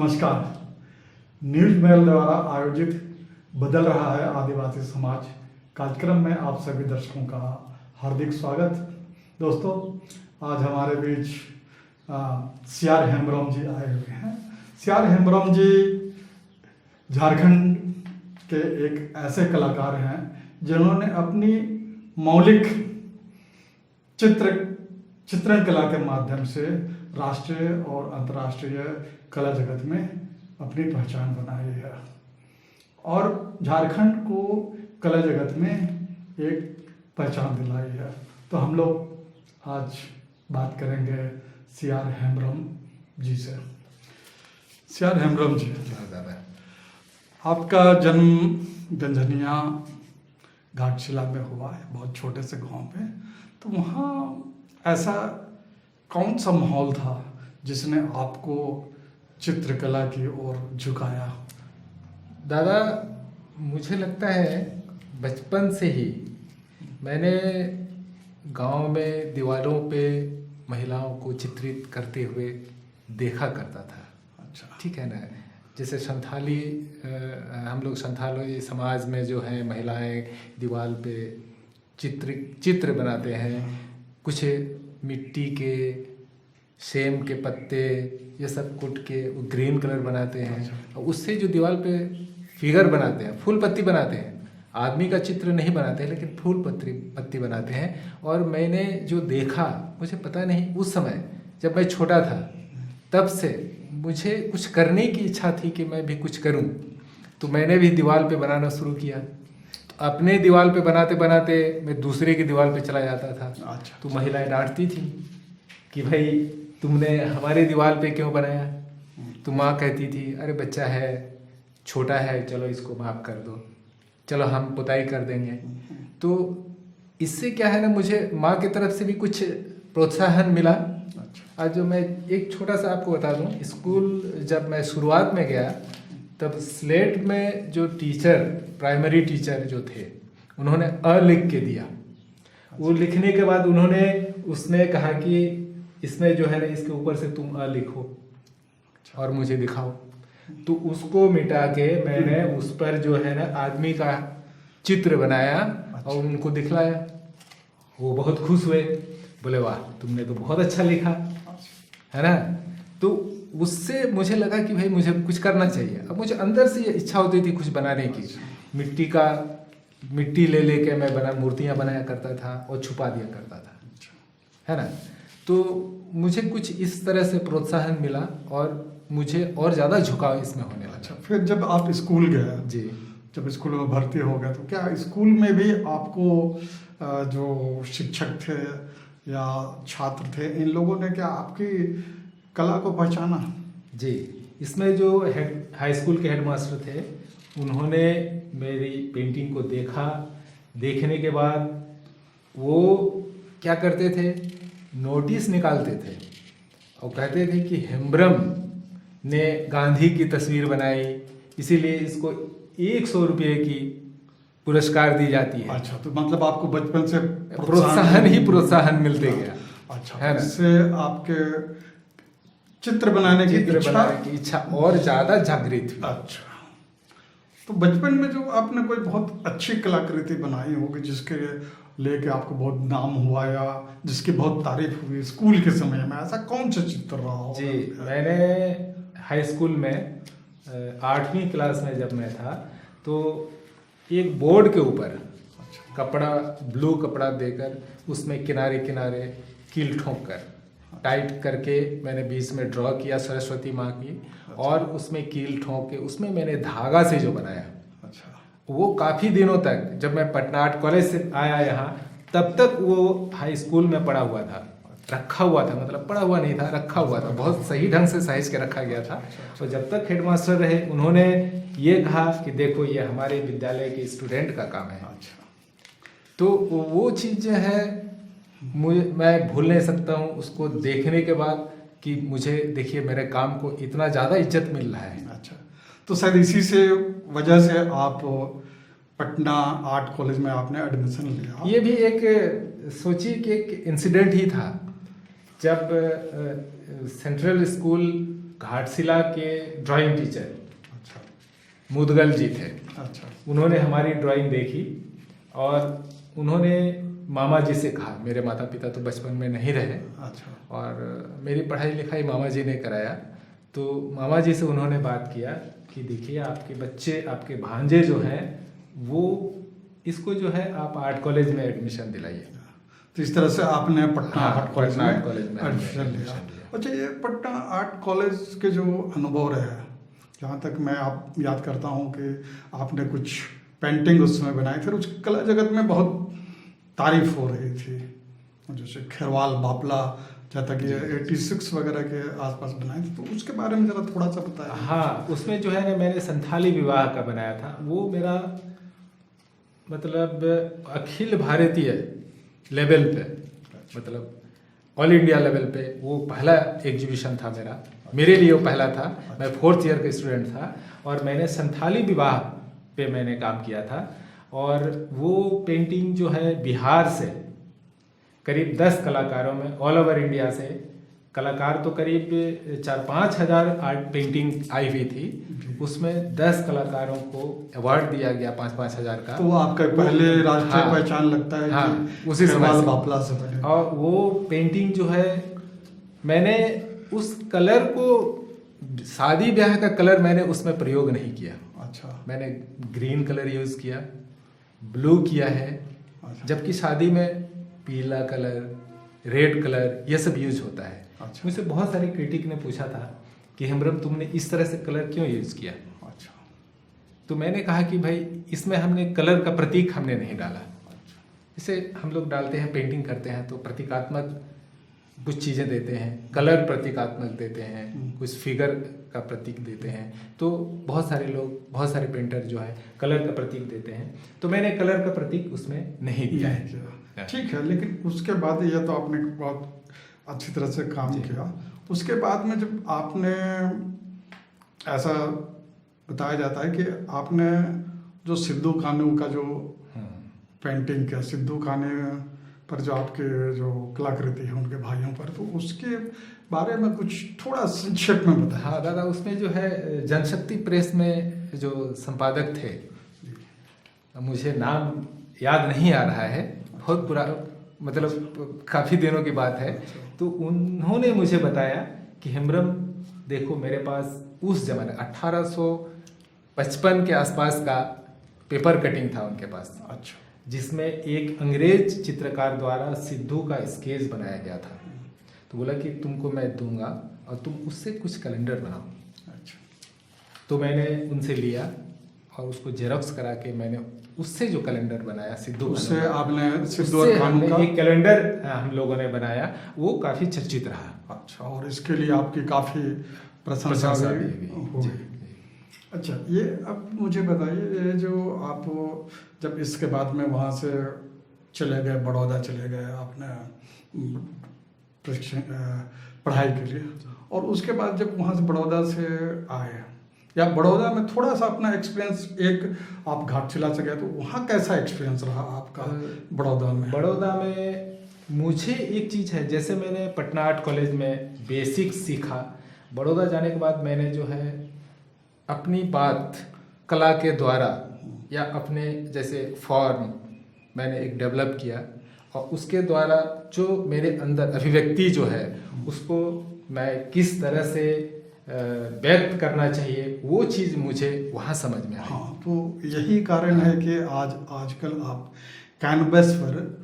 नमस्कार। News mail द्वारा आयोजित बदल रहा है आदिवासी समाज कार्यक्रम में आप सभी दर्शकों का हार्दिक स्वागत। दोस्तों, आज हमारे बीच सीआर हेम्ब्रोम जी आए हुए हैं। सीआर हेम्ब्रोम जी झारखंड के एक ऐसे कलाकार हैं जिन्होंने अपनी मौलिक चित्रण कला के माध्यम से राष्ट्रीय और अंतर्राष्ट्रीय कला जगत में अपनी पहचान बनाई है और झारखंड को कला जगत में एक पहचान दिलाई है। तो हम लोग आज बात करेंगे सीआर हेम्ब्रोम जी से। सीआर हेम्ब्रोम जी, आपका जन्म गंजनिया घाटशिला में हुआ है, बहुत छोटे से गांव में। तो वहाँ ऐसा कौन सा माहौल था जिसने आपको चित्रकला की ओर झुकाया? दादा, मुझे लगता है बचपन से ही मैंने गांव में दीवारों पे महिलाओं को चित्रित करते हुए देखा करता था। अच्छा, ठीक है ना। जैसे संथाली, हम लोग संथाली समाज में जो है महिलाएं दीवार पे चित्र बनाते हैं। कुछ मिट्टी के, सेम के पत्ते, ये सब कूट के वो ग्रीन कलर बनाते हैं और उससे जो दीवार पे फिगर बनाते हैं, फूल पत्ती बनाते हैं। आदमी का चित्र नहीं बनाते हैं, लेकिन फूल पत्ती बनाते हैं। और मैंने जो देखा, मुझे पता नहीं, उस समय जब मैं छोटा था तब से मुझे कुछ करने की इच्छा थी कि मैं भी कुछ करूं। तो मैंने भी दीवार पे बनाना शुरू किया। तो अपने दीवार पे बनाते बनाते मैं दूसरे की दीवार पे चला जाता था। अच्छा। तो महिलाएं डांटती थी कि भाई तुमने हमारे दीवार पे क्यों बनाया। तो माँ कहती थी, अरे बच्चा है, छोटा है, चलो इसको माफ़ कर दो, चलो हम पुताई कर देंगे। तो इससे क्या है ना, मुझे माँ की तरफ से भी कुछ प्रोत्साहन मिला। आज जो मैं एक छोटा सा आपको बता दूं, स्कूल जब मैं शुरुआत में गया तब स्लेट में जो टीचर, प्राइमरी टीचर जो थे, उन्होंने अ लिख के दिया। वो लिखने के बाद उन्होंने उसमें कहा कि इसमें जो है ना, इसके ऊपर से तुम अ लिखो और मुझे दिखाओ। तो उसको मिटा के मैंने उस पर जो है ना आदमी का चित्र बनाया और उनको दिखलाया। वो बहुत खुश हुए, बोले वाह तुमने तो बहुत अच्छा लिखा है ना। तो उससे मुझे लगा कि भाई मुझे कुछ करना चाहिए। अब मुझे अंदर से ये इच्छा होती थी कुछ बनाने की। मिट्टी ले लेके मैं मूर्तियाँ बनाया करता था और छुपा दिया करता था, है ना। तो मुझे कुछ इस तरह से प्रोत्साहन मिला और मुझे और ज़्यादा झुकाव इसमें होने लगा। अच्छा, फिर जब आप स्कूल गए जी, जब स्कूल में भर्ती हो गए, तो क्या स्कूल में भी आपको जो शिक्षक थे या छात्र थे, इन लोगों ने क्या आपकी कला को पहचाना? जी, इसमें जो हाई स्कूल के हेडमास्टर थे, उन्होंने मेरी पेंटिंग को देखा। देखने के बाद वो क्या करते थे, नोटिस निकालते थे और कहते थे कि हेम्ब्रोम ने गांधी की तस्वीर बनाई, इसीलिए इसको 100 रुपये की पुरस्कार दी जाती है। अच्छा, तो मतलब आपको बचपन से प्रोत्साहन मिलते गया। अच्छा, है ना। इससे आपके चित्र बनाने की इच्छा और ज़्यादा जागृत हुई। अच्छा, तो बचपन में जो आपने कोई बहुत अच्छी कलाकृति बनाई होगी जिसके लेके आपको बहुत नाम हुआ या जिसकी बहुत तारीफ हुई स्कूल के समय में, ऐसा कौन सा चित्र रहा हो? जी, मैंने हाई स्कूल में 8वीं क्लास में जब मैं था, तो एक बोर्ड के ऊपर कपड़ा, ब्लू कपड़ा देकर उसमें किनारे किनारे कील ठोक कर टाइट करके मैंने बीच में ड्रॉ किया सरस्वती माँ की। और उसमें कील ठोक के उसमें मैंने धागा से जो बनाया, अच्छा, वो काफ़ी दिनों तक, जब मैं पटना आर्ट कॉलेज से आया यहाँ, तब तक वो हाई स्कूल में पड़ा हुआ था, रखा हुआ था। मतलब पड़ा हुआ नहीं था, रखा हुआ था, बहुत सही ढंग से साइज के रखा गया था। तो जब तक हेडमास्टर रहे, उन्होंने ये कहा कि देखो ये हमारे विद्यालय के स्टूडेंट का काम है। तो वो चीज़ जो है मैं भूल नहीं सकता हूँ उसको देखने के बाद, कि मुझे देखिए मेरे काम को इतना ज़्यादा इज्जत मिल रहा है। अच्छा, तो शायद इसी से वजह से आप पटना आर्ट कॉलेज में आपने एडमिशन लिया। ये भी एक सोचिए कि एक इंसिडेंट ही था। जब सेंट्रल स्कूल घाटशिला के ड्राइंग टीचर अच्छा मुदगल जी थे। अच्छा उन्होंने हमारी ड्राइंग देखी और उन्होंने मामा जी से कहा, मेरे माता पिता तो बचपन में नहीं रहे अच्छा और मेरी पढ़ाई लिखाई मामा जी ने कराया, तो मामा जी से उन्होंने बात किया कि देखिए आपके बच्चे, आपके भांजे जो हैं वो इसको जो है आप आर्ट कॉलेज में एडमिशन दिलाइए। तो इस तरह से आपने पटना हाँ, art college Patna art college में में एडमिशन एडमिशन लिया। लिया। अच्छा, ये पटना आर्ट कॉलेज के जो अनुभव रहे, जहाँ तक मैं आप याद करता हूँ कि आपने कुछ पेंटिंग उस समय बनाई, फिर उस कला जगत में बहुत तारीफ हो रही थी, जैसे खेरवाल बापला, जहाँ तक ये 86 वगैरह के आसपास बनाए थे, तो उसके बारे में ज़रा थोड़ा सा बताया। हाँ, उसमें जो है ना मैंने संथाली विवाह का बनाया था, वो मेरा मतलब अखिल भारतीय लेवल पे, मतलब ऑल इंडिया लेवल पे वो पहला एग्जीबिशन था मेरे लिए वो पहला था। मैं 4th ईयर का स्टूडेंट था और मैंने संथाली विवाह पे मैंने काम किया था और वो पेंटिंग जो है बिहार से करीब 10 कलाकारों में, ऑल ओवर इंडिया से कलाकार तो करीब 4-5 हज़ार आर्ट पेंटिंग आई हुई थी, उसमें 10 कलाकारों को अवार्ड दिया गया 5-5 हज़ार का। तो वो आपका पहले राष्ट्रीय हाँ, पहचान लगता है हाँ, कि उसी समय खेरवाल से। बापला से पहले। और वो पेंटिंग जो है मैंने उस कलर को, शादी ब्याह का कलर मैंने उसमें प्रयोग नहीं किया। अच्छा मैंने ग्रीन कलर यूज़ किया, ब्लू किया है, अच्छा। जबकि शादी में पीला कलर, रेड कलर ये सब यूज होता है। अच्छा। मुझसे बहुत सारे क्रिटिक ने पूछा था कि हेमब्रम तुमने इस तरह से कलर क्यों यूज किया, अच्छा तो मैंने कहा कि भाई इसमें हमने कलर का प्रतीक हमने नहीं डाला। अच्छा जैसे हम लोग डालते हैं, पेंटिंग करते हैं तो प्रतीकात्मक कुछ चीज़ें देते हैं, कलर प्रतीकात्मक देते हैं, कुछ फिगर का प्रतीक देते हैं, तो बहुत सारे लोग, बहुत सारे पेंटर जो है कलर का प्रतीक देते हैं, तो मैंने कलर का प्रतीक उसमें नहीं दिया है। ठीक है, लेकिन उसके बाद ये तो आपने बहुत अच्छी तरह से काम किया। उसके बाद में जब आपने, ऐसा बताया जाता है कि आपने जो सिद्धू कान्हू का जो पेंटिंग किया, सिद्धू कान्हू पर जो आपके जो कलाकृति है उनके भाइयों पर, तो उसके बारे में कुछ थोड़ा संक्षेप में बताया। हाँ दादा, उसमें जो है जनशक्ति प्रेस में जो संपादक थे, मुझे नाम याद नहीं आ रहा है, बहुत पुरा मतलब काफ़ी दिनों की बात है, तो उन्होंने मुझे बताया कि हेमब्रम देखो मेरे पास उस जमाने 1855 के आसपास का पेपर कटिंग था उनके पास। अच्छा, जिसमें एक अंग्रेज चित्रकार द्वारा सिद्धू का स्केच बनाया गया था, तो बोला कि तुमको मैं दूंगा और तुम उससे कुछ कैलेंडर बनाओ। अच्छा, तो मैंने उनसे लिया और उसको जेरोक्स करा के मैंने उससे जो कैलेंडर बनाया सिद्धू, उससे आपने सिद्धू उससे और कान्हू हमने का एक कैलेंडर हम लोगों ने बनाया, वो काफ़ी चर्चित रहा। अच्छा, और इसके लिए आपकी काफ़ी प्रशंसा भी हुई। अच्छा, ये अब मुझे बताइए, ये जो आप जब इसके बाद में वहाँ से चले गए, बड़ौदा चले गए आपने पढ़ाई के लिए, और उसके बाद जब वहाँ से बड़ौदा से आए, या बड़ौदा में थोड़ा सा अपना एक्सपीरियंस, एक आप घाटशिला से गए तो वहाँ कैसा एक्सपीरियंस रहा आपका बड़ौदा में? बड़ौदा में मुझे एक चीज़ है, जैसे मैंने पटना आर्ट कॉलेज में बेसिक सीखा, बड़ौदा जाने के बाद मैंने जो है अपनी बात कला के द्वारा या अपने जैसे फॉर्म मैंने एक डेवलप किया, और उसके द्वारा जो मेरे अंदर अभिव्यक्ति जो है उसको मैं किस तरह से व्यक्त करना चाहिए, वो चीज़ मुझे वहाँ समझ में आई। हाँ, तो यही कारण है कि आजकल आप कैनवस पर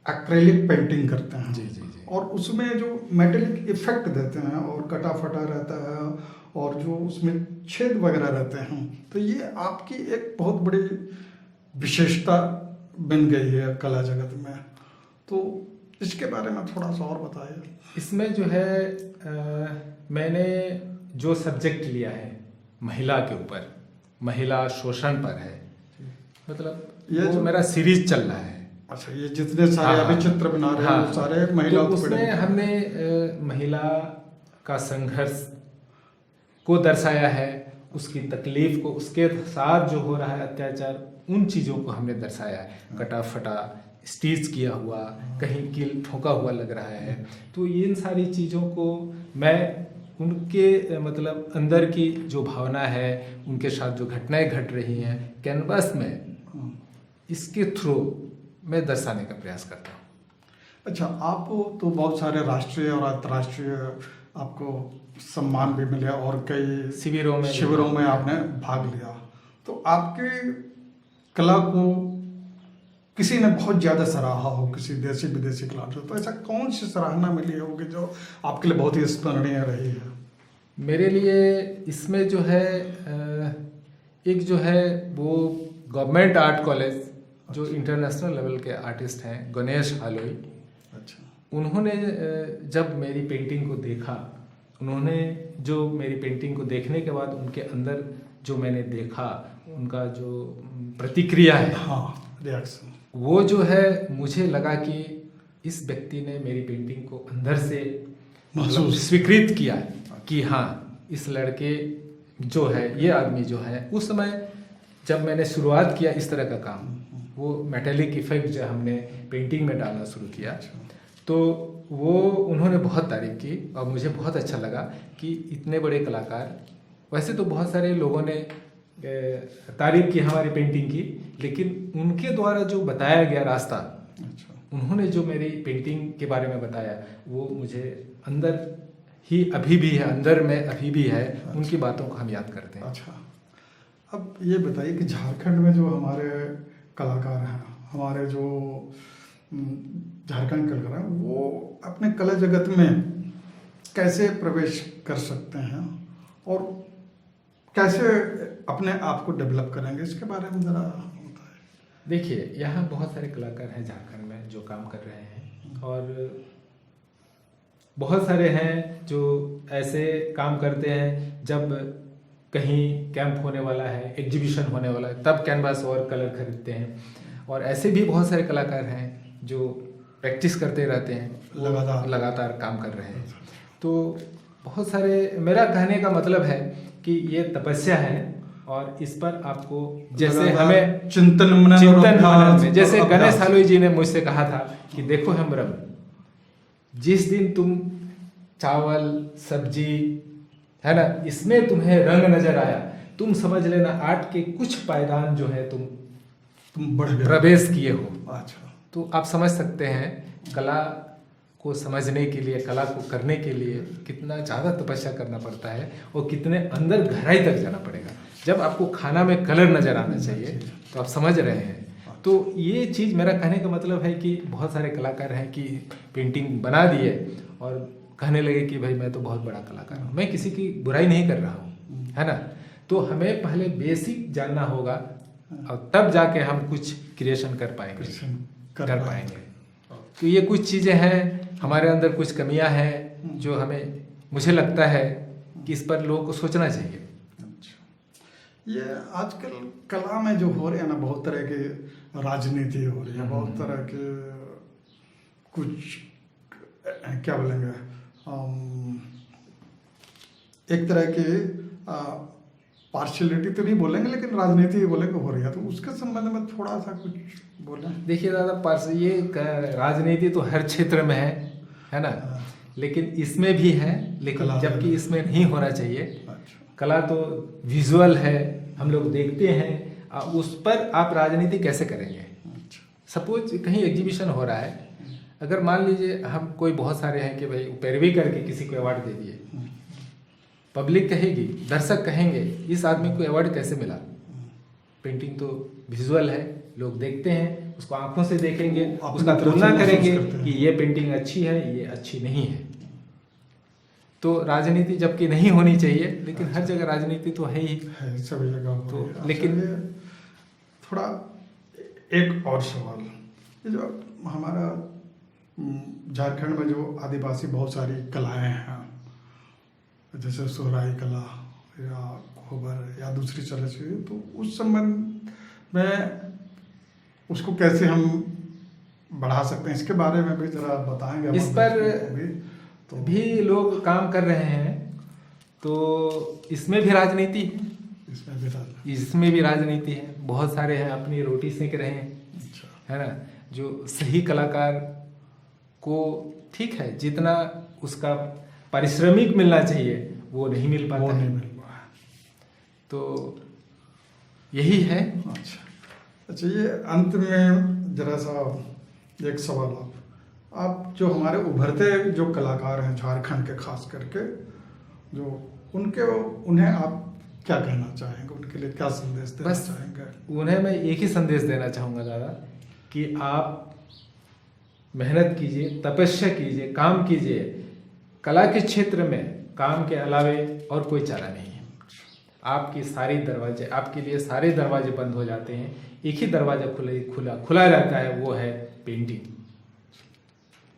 एक्रेलिक पेंटिंग करते हैं। जी जी जी। और उसमें जो मेटेलिक इफेक्ट देते हैं और कटा फटा रहता है और जो उसमें छेद वगैरह रहते हैं, तो ये आपकी एक बहुत बड़ी विशेषता बन गई है कला जगत में। तो इसके बारे में थोड़ा सा और बताइए। इसमें जो है मैंने जो सब्जेक्ट लिया है महिला के ऊपर, महिला शोषण पर है, मतलब ये वो जो मेरा सीरीज चल रहा है। अच्छा, ये जितने सारे अभी चित्र बना रहे हैं वो सारे महिलाओं तो पे उसमें हमने महिला का संघर्ष को दर्शाया है, उसकी तकलीफ को, उसके साथ जो हो रहा है अत्याचार, उन चीज़ों को हमने दर्शाया है। कटा फटा स्टिच किया हुआ, कहीं कील ठोका हुआ लग रहा है, तो इन सारी चीज़ों को मैं उनके मतलब अंदर की जो भावना है, उनके साथ जो घटनाएं घट रही हैं कैनवास में, इसके थ्रू मैं दर्शाने का प्रयास करता हूँ। अच्छा, आप तो बहुत सारे राष्ट्रीय और अंतर्राष्ट्रीय आपको सम्मान भी मिले और कई शिविरों में आपने भाग लिया, तो आपकी कला को किसी ने बहुत ज़्यादा सराहा हो, किसी देशी विदेशी कलाकार, तो ऐसा कौन सी सराहना मिली होगी जो आपके लिए बहुत ही स्मरणीय रही है? मेरे लिए इसमें जो है एक जो है वो गवर्नमेंट आर्ट कॉलेज जो इंटरनेशनल लेवल के आर्टिस्ट हैं, गणेश हालोई, अच्छा, उन्होंने जब मेरी पेंटिंग को देखा, उन्होंने जो मेरी पेंटिंग को देखने के बाद उनके अंदर जो मैंने देखा, उनका जो प्रतिक्रिया है, हाँ, रिएक्शन, वो जो है मुझे लगा कि इस व्यक्ति ने मेरी पेंटिंग को अंदर से स्वीकृत किया कि हाँ, इस लड़के जो है, ये आदमी जो है, उस समय जब मैंने शुरुआत किया इस तरह का काम, वो मेटेलिक इफेक्ट जो हमने पेंटिंग में डालना शुरू किया, तो वो उन्होंने बहुत तारीफ की और मुझे बहुत अच्छा लगा कि इतने बड़े कलाकार, वैसे तो बहुत सारे लोगों ने तारीफ की हमारी पेंटिंग की, लेकिन उनके द्वारा जो बताया गया रास्ता, उन्होंने जो मेरी पेंटिंग के बारे में बताया, वो मुझे अंदर ही अभी भी है, अंदर में अभी भी है। उनकी बातों को हम याद करते हैं। अच्छा, अब ये बताइए कि झारखंड में जो हमारे कलाकार हैं, हमारे जो झारखंड कलाकार हैं, वो अपने कला जगत में कैसे प्रवेश कर सकते हैं और कैसे अपने आप को डेवलप करेंगे, इसके बारे में ज़रा बताएं। देखिए, यहाँ बहुत सारे कलाकार हैं झारखंड में जो काम कर रहे हैं, और बहुत सारे हैं जो ऐसे काम करते हैं जब कहीं कैंप होने वाला है, एग्जीबिशन होने वाला है, तब कैनवास और कलर खरीदते हैं, और ऐसे भी बहुत सारे कलाकार हैं जो प्रैक्टिस करते रहते हैं, लगातार काम कर रहे हैं। तो बहुत सारे, मेरा कहने का मतलब है कि ये तपस्या है और इस पर आपको जैसे हमें चिंतन मनन, जैसे गणेश हालोई जी ने मुझसे कहा था कि देखो हेमरम, जिस दिन तुम चावल सब्जी है ना, इसमें तुम्हें रंग नजर आया, तुम समझ लेना आर्ट के कुछ पायदान जो है तुम प्रवेश किए हो। अच्छा, तो आप समझ सकते हैं कला को समझने के लिए, कला को करने के लिए कितना ज़्यादा तपस्या करना पड़ता है और कितने अंदर गहराई तक जाना पड़ेगा। जब आपको खाना में कलर नज़र आना चाहिए तो आप समझ रहे हैं। तो ये चीज़, मेरा कहने का मतलब है कि बहुत सारे कलाकार हैं कि पेंटिंग बना दिए और कहने लगे कि भाई मैं तो बहुत बड़ा कलाकार हूँ। मैं किसी की बुराई नहीं कर रहा हूँ, है ना। तो हमें पहले बेसिक जानना होगा और तब जाके हम कुछ क्रिएशन कर पाएंगे। तो ये कुछ चीज़ें हैं, हमारे अंदर कुछ कमियां हैं जो हमें, मुझे लगता है कि इस पर लोगों को सोचना चाहिए। ये आजकल कला में जो हो रहे हैं ना, बहुत तरह की राजनीति हो रही है, बहुत तरह के कुछ क्या बोलेंगे, एक तरह की पार्शियलिटी तो नहीं बोलेंगे, लेकिन राजनीति ही बोलेंगे हो रही है। तो उसके संबंध में थोड़ा सा कुछ बोलें। देखिए दादा, ये राजनीति तो हर क्षेत्र में है ना, लेकिन इसमें भी है, लेकिन जबकि इसमें नहीं होना चाहिए। अच्छा। कला तो विजुअल है, हम लोग देखते हैं, उस पर आप राजनीति कैसे करेंगे। सपोज कहीं एग्जीबिशन हो रहा है, अगर मान लीजिए हम कोई बहुत सारे हैं कि भाई पैरवी करके किसी को अवार्ड दे दिए, पब्लिक कहेगी, दर्शक कहेंगे इस आदमी को अवार्ड कैसे मिला। पेंटिंग तो विजुअल है, लोग देखते हैं, उसको आंखों से देखेंगे, उसका तुलना करेंगे कि ये पेंटिंग अच्छी है, ये अच्छी नहीं है। तो राजनीति जबकि नहीं होनी चाहिए, लेकिन हर जगह राजनीति तो है ही, सभी जगह तो लेकिन थोड़ा एक और सवाल, ये जो हमारा झारखंड में जो आदिवासी बहुत सारी कलाएं हैं, जैसे सोहराई कला या खोबर या दूसरी तरह से, तो उस संबंध में उसको कैसे हम बढ़ा सकते हैं, इसके बारे में भी जरा बताएंगे। इस पर भी लोग काम कर रहे हैं, तो इसमें भी राजनीति है, इसमें भी राजनीति है। बहुत सारे हैं अपनी रोटी सेक रहे हैं, है ना, जो सही कलाकार को ठीक है, जितना उसका पारिश्रमिक मिलना चाहिए वो नहीं मिल पाता वो है। नहीं मिल रहा है। तो यही है। अच्छा, ये अंत में जरा सा एक सवाल आप जो हमारे उभरते जो कलाकार हैं झारखंड के खास करके, जो उन्हें आप क्या कहना चाहेंगे, उनके लिए क्या संदेश देना बस चाहेंगे? उन्हें मैं एक ही संदेश देना चाहूँगा दादा, कि आप मेहनत कीजिए, तपस्या कीजिए, काम कीजिए। कला के क्षेत्र में काम के अलावे और कोई चारा नहीं है। आपके सारे दरवाजे, आपके लिए सारे दरवाजे बंद हो जाते हैं, एक ही दरवाजा खुला रहता है, वो है पेंटिंग।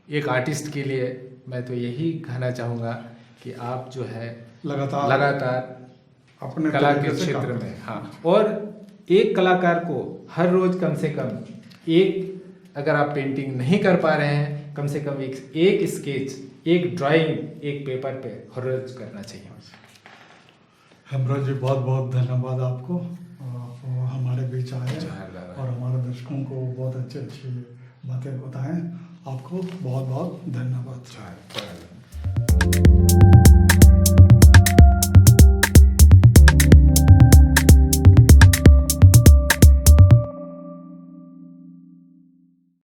एक आर्टिस्ट के लिए मैं तो यही कहना चाहूँगा कि आप जो है लगातार अपने कला के तरीके से क्षेत्र काम में, हाँ, और एक कलाकार को हर रोज कम से कम एक, अगर आप पेंटिंग नहीं कर पा रहे हैं, कम से कम एक स्केच, एक ड्राइंग एक पेपर पे हर रोज करना चाहिए। हेमराज जी, बहुत बहुत धन्यवाद आपको, आप हमारे बीच आए और हमारे दर्शकों को बहुत अच्छी अच्छी बातें बताएं। आपको बहुत बहुत धन्यवाद।